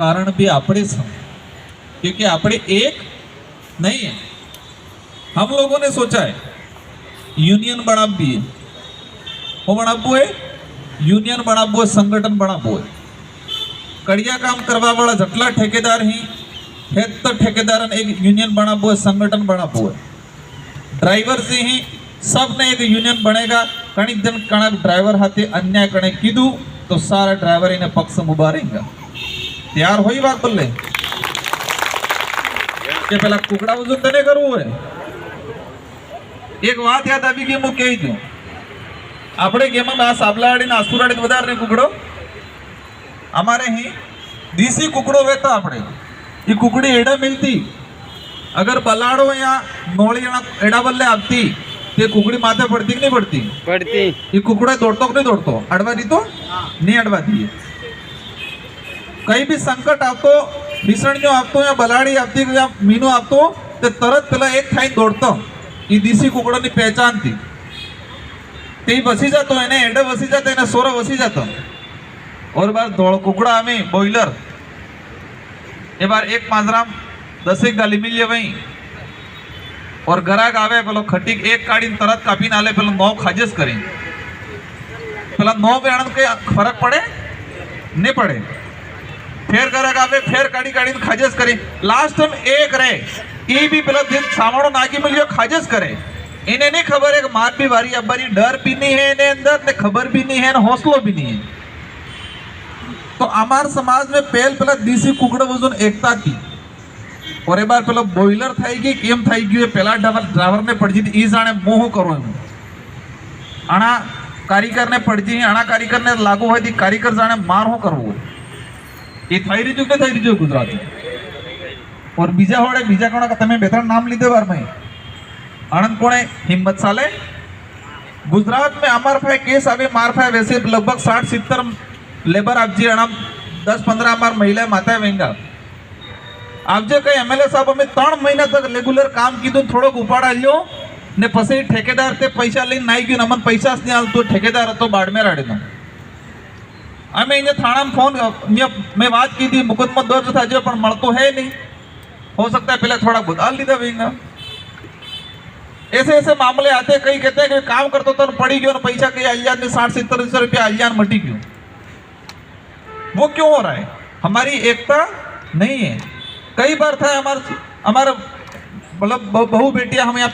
कारण भी આપણે જ क्योंकि આપણે एक नहीं है। हम लोगों ने सोचा है यूनियन बनावी है, वो बनावू है यूनियन बनावू है, संगठन बनावू है। कड़िया काम करवा वाला जटला ठेकेदार ही है तो ठेकेदार एक यूनियन बनावू है, संगठन बनावू है। ड्राइवर से ही सब ने एक यूनियन बनेगा। कणिक जन कणक ड्राइवर हाथे अन्याय कणे कीधु तो सारा ड्राइवर इन्हें पक्ष में उभा रहेगा। तैयार होई बात बोले के पेला कुकड़ा वजन तने करवू है। एक बात याद આવી ગઈ હું કહી દઉં, આપણે કેમાં આ સાબલાવાડી ને આસુરાડી વધારે કુકડો અમારે અહીં દેશી કુકડો વેતો આપણે ये कुकड़ी एड़ा मिलती अगर बलाड़ो या नोली एड़ा बल्ले आती ते कुकड़ी माथे पड़ती कि नहीं पड़ती? पड़ती। ये कुकड़ा दौड़तो कि नहीं दौड़तो? अड़वा दी तो नहीं अड़वा दी। कहीं भी संकट आतो, भीषणियों आतो या बलाड़ी आती या मीनो आतो ते तरत पेला एक थाई दौड़तो। ये देसी कुकड़ा की पहचान थी। ते वसी जातो इन्हें एड़ा वसी जाते इन्हें सोरा वसी जातो। और बार दौड़ कुकड़ा हमें बॉयलर ये बार एक माजराम 10 गाली मिलिए वहीं और ग्राहक आवे पेलो खटीक एक काड़ी तरत कापी नाले पेलो 9 खाजस करें पेला 9 पे आनंद के फर्क पड़े नहीं पड़े। फिर ग्राहक आवे फिर काड़ी काड़ी खाजस करें लास्ट टाइम एक रहे ये भी पेला दिन सामानो नाकी मिलियो खाजस करे। इन्हें नहीं खबर है कि मार भी वारी अब्बारी डर भी नहीं है इन्हें अंदर ने खबर भी नहीं है हौसलो भी नहीं है। तो हमार समाज में पहल पेला देसी कुकड़ा वजन एकता थी और एक बार पेला बॉयलर थाई गई केम थाई गई पेला ड्राइवर ने पड़ जी ई जाने मोह करो एम आना कारीगर ने पड़ जी आना कारीगर ने लागू होय दी कारीगर जाने मार हो करवो ये थाई रही जो थाई रही गुजरात में। और बीजा होड़े बीजा कोना का तमे बेतर नाम लीधे बार में आनंद कोणे हिम्मत साले गुजरात में अमर फाय केस आवे मार फाय वैसे लगभग 60-70 लेबर आपजी अणाम 10-15 अमार महिला माता वेंगा आपजे कई एमएलए साहब हमें 3 महीना तक रेगुलर काम कीधु थोड़ो उपाड़ा लियो ने पछी ठेकेदार ते पैसा लईने नाई गयो अमन पैसा ज नहीं आलतो ठेकेदार हतो बाड़मेर आडेनो अमे इने थाना में फोन मैं बात की थी मुकदमा दर्ज था जो पण मळतो है नहीं। हो सकता है पहले थोड़ा गुदाल लीधा वेंगा। ऐसे ऐसे मामले आते कई कहते हैं कि काम करतो तो पड़ी गयो ने पैसा कई अलियान ने 60-70 रुपया अलियान मटी गयो। वो क्यों हो रहा है? हमारी एकता नहीं है। कई बार था हमारे मतलब बहु बेटियां हम यहाँ